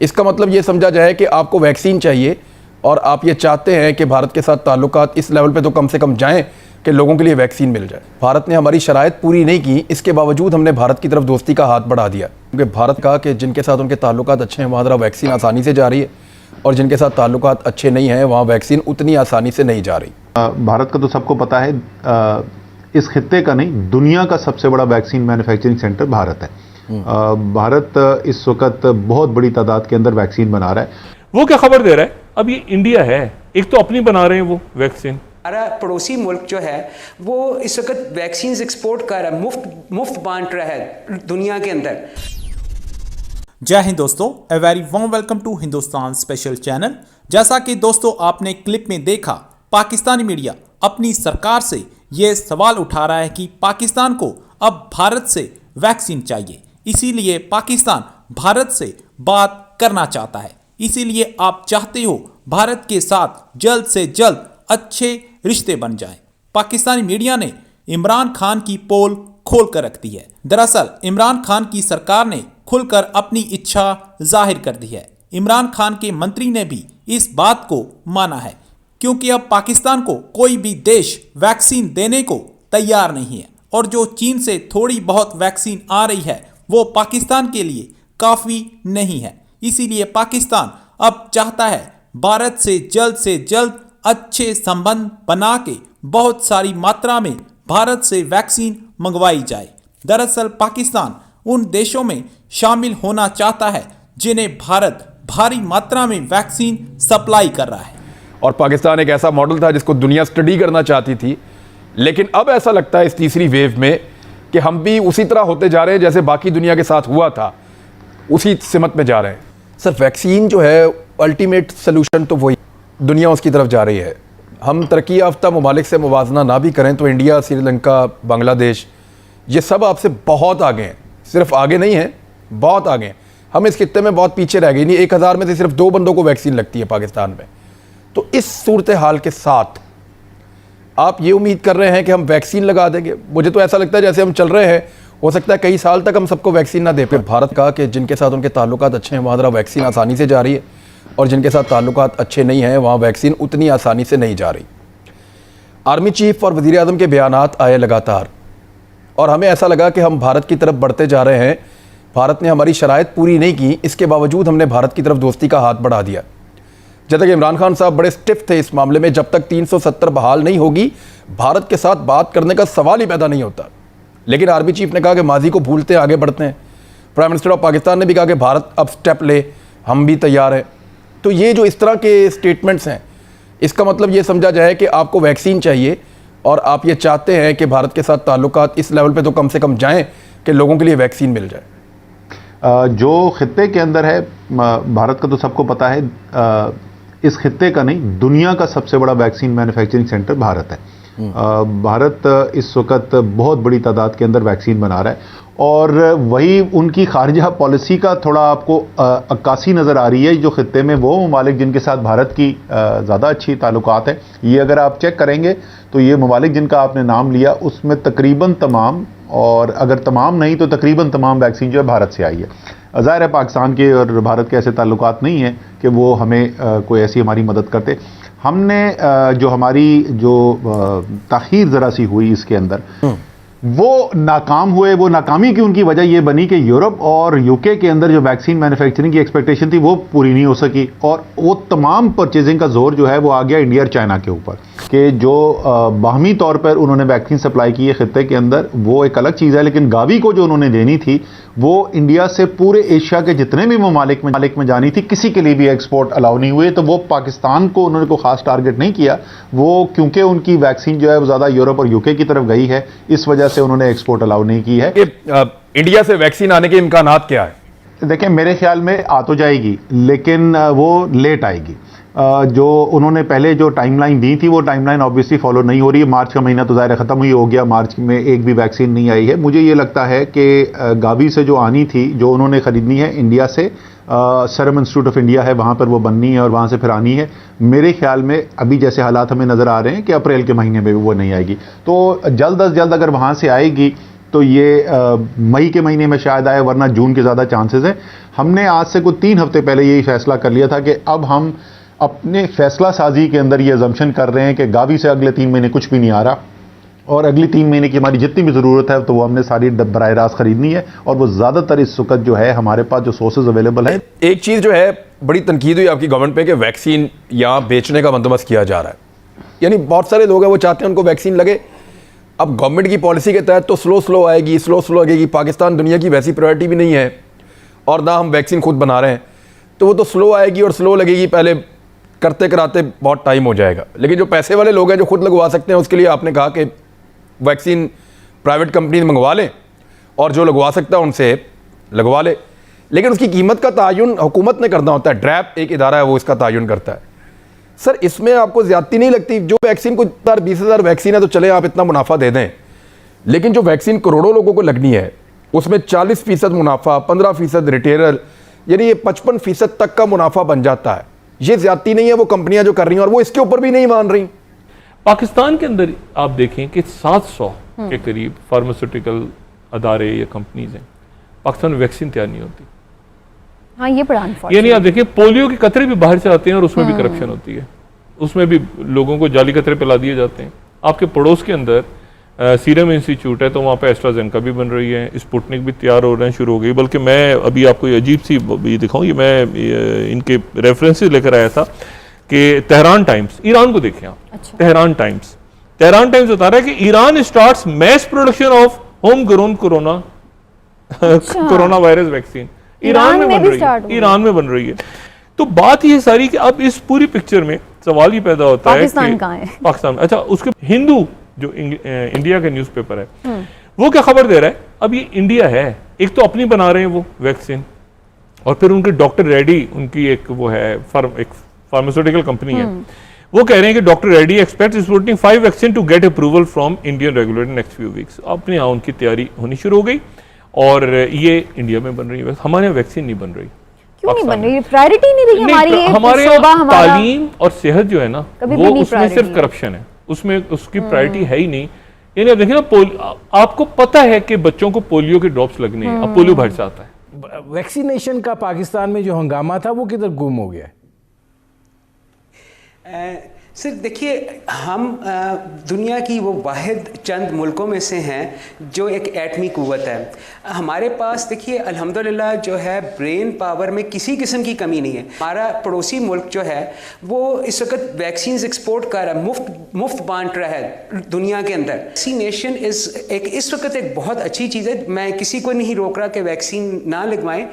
इसका मतलब ये समझा जाए कि आपको वैक्सीन चाहिए और आप ये चाहते हैं कि भारत के साथ ताल्लुकात इस लेवल पे तो कम से कम जाएं कि लोगों के लिए वैक्सीन मिल जाए। भारत ने हमारी शराइत पूरी नहीं की, इसके बावजूद हमने भारत की तरफ दोस्ती का हाथ बढ़ा दिया, क्योंकि भारत कहा कि जिनके साथ उनके ताल्लुकात अच्छे हैं वहाँ ज़रा वैक्सीन आसानी से जा रही है और जिनके साथ ताल्लुकात अच्छे नहीं हैं वहाँ वैक्सीन उतनी आसानी से नहीं जा रही। भारत का तो सबको पता है, इस खित्ते का नहीं दुनिया का सबसे बड़ा वैक्सीन मैन्युफैक्चरिंग सेंटर भारत है। भारत इस वक्त बहुत बड़ी तादाद के अंदर वैक्सीन बना रहा है। वो क्या खबर दे रहा है, अब ये इंडिया है, एक तो अपनी बना रहे हैं वो वैक्सीन। हमारा पड़ोसी मुल्क जो है वो इस वक्त वैक्सीन एक्सपोर्ट कर रहा है, मुफ्त बांट रहा है दुनिया के अंदर। जय हिंद दोस्तों, a very warm welcome to Hindustan special channel. जैसा कि दोस्तों आपने क्लिप में देखा, पाकिस्तानी मीडिया अपनी सरकार से ये सवाल उठा रहा है कि पाकिस्तान को अब भारत से वैक्सीन चाहिए, इसीलिए पाकिस्तान भारत से बात करना चाहता है, इसीलिए आप चाहते हो भारत के साथ जल्द से जल्द अच्छे रिश्ते बन जाएं। पाकिस्तानी मीडिया ने इमरान खान की पोल खोल कर रख दी है। दरअसल इमरान खान की सरकार ने खुलकर अपनी इच्छा जाहिर कर दी है। इमरान खान के मंत्री ने भी इस बात को माना है, क्योंकि अब पाकिस्तान को कोई भी देश वैक्सीन देने को तैयार नहीं है और जो चीन से थोड़ी बहुत वैक्सीन आ रही है वो पाकिस्तान के लिए काफ़ी नहीं है। इसीलिए पाकिस्तान अब चाहता है भारत से जल्द अच्छे संबंध बना के बहुत सारी मात्रा में भारत से वैक्सीन मंगवाई जाए। दरअसल पाकिस्तान उन देशों में शामिल होना चाहता है जिन्हें भारत भारी मात्रा में वैक्सीन सप्लाई कर रहा है। और पाकिस्तान एक ऐसा मॉडल था जिसको दुनिया स्टडी करना चाहती थी, लेकिन अब ऐसा लगता है इस तीसरी वेव में कि हम भी उसी तरह होते जा रहे हैं जैसे बाकी दुनिया के साथ हुआ था, उसी सिमत में जा रहे हैं। सर, वैक्सीन जो है अल्टीमेट सोल्यूशन तो वही, दुनिया उसकी तरफ जा रही है। हम तरक्की याफ्ता ममालिक से मुवाजना ना भी करें तो इंडिया, श्रीलंका, बांग्लादेश, ये सब आपसे बहुत आगे हैं। सिर्फ आगे नहीं हैं, बहुत आगे हैं। हम इस खित्ते में बहुत पीछे रह गए। नहीं, 1000 में से सिर्फ 2 बंदों को वैक्सीन लगती है पाकिस्तान में। तो इस सूरत हाल के साथ आप ये उम्मीद कर रहे हैं कि हम वैक्सीन लगा देंगे? मुझे तो ऐसा लगता है जैसे हम चल रहे हैं, हो सकता है कई साल तक हम सबको वैक्सीन ना दे पाए। भारत कहा कि जिनके साथ उनके ताल्लुकात अच्छे हैं वहाँ ज़रा वैक्सीन आसानी से जा रही है और जिनके साथ ताल्लुकात अच्छे नहीं हैं वहाँ वैक्सीन उतनी आसानी से नहीं जा रही। आर्मी चीफ और वज़ीर आज़म के बयानात आए लगातार और हमें ऐसा लगा कि हम भारत की तरफ बढ़ते जा रहे हैं। भारत ने हमारी शराइत पूरी नहीं की, इसके बावजूद हमने भारत की तरफ दोस्ती का हाथ बढ़ा दिया। जब तक इमरान खान साहब बड़े स्टिफ थे इस मामले में, जब तक 370 बहाल नहीं होगी भारत के साथ बात करने का सवाल ही पैदा नहीं होता। लेकिन आर्मी चीफ ने कहा कि माजी को भूलते हैं, आगे बढ़ते हैं। प्राइम मिनिस्टर ऑफ पाकिस्तान ने भी कहा कि भारत अब स्टेप ले, हम भी तैयार हैं। तो ये जो इस तरह के स्टेटमेंट्स हैं, इसका मतलब ये समझा जाए कि आपको वैक्सीन चाहिए और आप ये चाहते हैं कि भारत के साथ ताल्लुकात इस लेवल पे तो कम से कम जाएं कि लोगों के लिए वैक्सीन मिल जाए। जो खित्ते के अंदर है, भारत का तो सबको पता है, इस खित्ते का नहीं दुनिया का सबसे बड़ा वैक्सीन मैन्युफैक्चरिंग सेंटर भारत है। भारत इस वक्त बहुत बड़ी तादाद के अंदर वैक्सीन बना रहा है और वही उनकी खारजा पॉलिसी का थोड़ा आपको अक्कासी नज़र आ रही है। जो खित्ते में वो ममालिक जिनके साथ भारत की ज़्यादा अच्छी ताल्लुकात है, ये अगर आप चेक करेंगे तो ये ममालिक जिनका आपने नाम लिया उसमें तकरीबन तमाम, और अगर तमाम नहीं तो तकरीबन तमाम वैक्सीन जो है भारत से आई है। ज़ाहिर है पाकिस्तान के और भारत के ऐसे ताल्लुकात नहीं हैं कि वो हमें कोई ऐसी हमारी मदद करते। हमने जो हमारी जो ताख़ीर ज़रा सी हुई इसके अंदर, वो नाकाम हुए। वो नाकामी की उनकी वजह ये बनी कि यूरोप और यूके के अंदर जो वैक्सीन मैन्युफैक्चरिंग की एक्सपेक्टेशन थी वो पूरी नहीं हो सकी और वो तमाम परचेजिंग का जोर जो है वो आ गया इंडिया और चाइना के ऊपर, कि जो बाहमी तौर पर उन्होंने वैक्सीन सप्लाई की है खित्ते के अंदर वो एक अलग चीज़ है, लेकिन गावी को जो उन्होंने देनी थी वो इंडिया से पूरे एशिया के जितने भी ममालिक में जानी थी, किसी के लिए भी एक्सपोर्ट अलाउ नहीं हुए। तो वो पाकिस्तान को उन्होंने कोई खास टारगेट नहीं किया, वो क्योंकि उनकी वैक्सीन जो है वो ज़्यादा यूरोप और यूके की तरफ गई है, इस वजह से उन्होंने एक्सपोर्ट अलाउ नहीं की है। इंडिया से वैक्सीन आने के इम्कानात क्या है? देखिए, मेरे ख्याल में आ तो जाएगी लेकिन वो लेट आएगी। जो उन्होंने पहले जो टाइमलाइन दी थी वो टाइमलाइन ऑब्वियसली फॉलो नहीं हो रही है। मार्च का महीना तो ज़ाहिर ख़त्म ही हो गया, मार्च में एक भी वैक्सीन नहीं आई है। मुझे ये लगता है कि गावी से जो आनी थी, जो उन्होंने ख़रीदनी है इंडिया से, सीरम इंस्टीट्यूट ऑफ इंडिया है वहाँ पर वो बननी है और वहाँ से फिर आनी है। मेरे ख्याल में अभी जैसे हालात हमें नज़र आ रहे हैं कि अप्रैल के महीने में भी वो नहीं आएगी, तो जल्द अज जल्द अगर वहाँ से आएगी तो ये मई के महीने में शायद आए, वरना जून के ज़्यादा चांसेस है। हमने आज से कुछ 3 हफ्ते पहले यही फैसला कर लिया था कि अब हम अपने फैसला साजी के अंदर ये अजम्पशन कर रहे हैं कि गावी से अगले 3 महीने कुछ भी नहीं आ रहा, और अगली 3 महीने की हमारी जितनी भी ज़रूरत है तो वो हमने सारी बराह रास्त खरीदनी है, और वो ज़्यादातर इस वक्त जो है हमारे पास जो सोर्सेज अवेलेबल है। एक चीज़ जो है बड़ी तनकीद हुई आपकी गवर्नमेंट पे कि वैक्सीन यहाँ बेचने का बंदोबस्त किया जा रहा है, यानी बहुत सारे लोग हैं वो चाहते हैं उनको वैक्सीन लगे। अब गवर्नमेंट की पॉलिसी के तहत तो स्लो आएगी, स्लो लगेगी। पाकिस्तान दुनिया की वैसी प्रायोरिटी भी नहीं है और ना हम वैक्सीन खुद बना रहे हैं, तो वो तो स्लो आएगी और स्लो लगेगी, पहले करते कराते बहुत टाइम हो जाएगा। लेकिन जो पैसे वाले लोग हैं जो खुद लगवा सकते हैं, उसके लिए आपने कहा कि वैक्सीन प्राइवेट कंपनी मंगवा लें और जो लगवा सकता है उनसे लगवा ले, लेकिन उसकी कीमत का तयन हुकूमत ने करना होता है। ड्रैप एक इदारा है वो इसका तयन करता है। सर इसमें आपको ज्यादती नहीं लगती? जो वैक्सीन को 20,000 वैक्सीन है तो चले आप इतना मुनाफा दे दें, लेकिन जो वैक्सीन करोड़ों लोगों को लगनी है उसमें 40% मुनाफा, 15% रिटेलर, यानी ये 55% तक का मुनाफा बन जाता है। ये ज्यादती नहीं है वो कंपनियां जो कर रही हैं, और वो इसके ऊपर भी नहीं मान रही। पाकिस्तान के अंदर आप देखें कि 700 के करीब फार्मास्यूटिकल अदारे या कंपनीज हैं, पाकिस्तान में वैक्सीन तैयार नहीं होती। हाँ, ये बड़ा यानी आप देखिए पोलियो के कतरे भी बाहर से आते हैं और उसमें भी करप्शन होती है, उसमें भी लोगों को जाली कतरे पिला दिए जाते हैं। आपके पड़ोस के अंदर सीरम इंस्टीट्यूट है, तो वहाँ पे एस्ट्राजेनेका भी बन रही है, स्पुतनिक भी तैयार हो रहे हैं, शुरू हो गई। बल्कि मैं अभी आपको ये अजीब सी ये दिखाऊं, ये मैं इनके रेफरेंसेस लेकर आया था कि तेहरान टाइम्स, ईरान को देखें आप। अच्छा। तेहरान टाइम्स बता रहा है कि Iran starts mass production of home grown corona virus vaccine. Iran में बन रही है, ईरान में बन रही है। तो बात ये सारी कि अब इस पूरी पिक्चर में सवाल ये पैदा होता है पाकिस्तान कहाँ है? पाकिस्तान में। अच्छा, उसके हिंदू जो इंडिया का न्यूज़पेपर है वो क्या खबर दे रहा है, अब ये इंडिया है, एक तो अपनी बना रहे हैं वो वैक्सीन, और फिर उनके डॉक्टर रेड्डी, उनकी एक वो है एक फार्मास्यूटिकल कंपनी है, वो कह रहे हैं कि doctor Reddy expects Sputnik 5 vaccine to get approval from Indian regulator next few weeks. अपने यहाँ उनकी तैयारी होनी शुरू हो गई और ये इंडिया में बन रही है। हमारे यहाँ वैक्सीन नहीं बन रही। क्यों नहीं बन रही? प्रायोरिटी नहीं रही हमारी। हमारे यहाँ तालीम और सेहत जो है ना, वो उसमें सिर्फ है। करप्शन है, उसमें उसकी प्रायोरिटी है ही नहीं। यानी आप देखिए ना, आपको पता है कि बच्चों को पोलियो के ड्रॉप्स लगने हैं, अब पोलियो बाहर से आता है। वैक्सीनेशन का पाकिस्तान में जो हंगामा था वो किधर गुम हो गया? सर देखिए, हम दुनिया की वो वाहिद चंद मुल्कों में से हैं जो एक एटमी क़ुव्वत है। हमारे पास देखिए अल्हम्दुलिल्लाह जो है ब्रेन पावर में किसी किस्म की कमी नहीं है। हमारा पड़ोसी मुल्क जो है वो इस वक्त वैक्सीन एक्सपोर्ट कर रहा है, मुफ्त बांट रहा है दुनिया के अंदर। वैक्सीनेशन इस वक्त एक बहुत अच्छी चीज़ है। मैं किसी को नहीं रोक रहा कि वैक्सीन ना लगवाएं,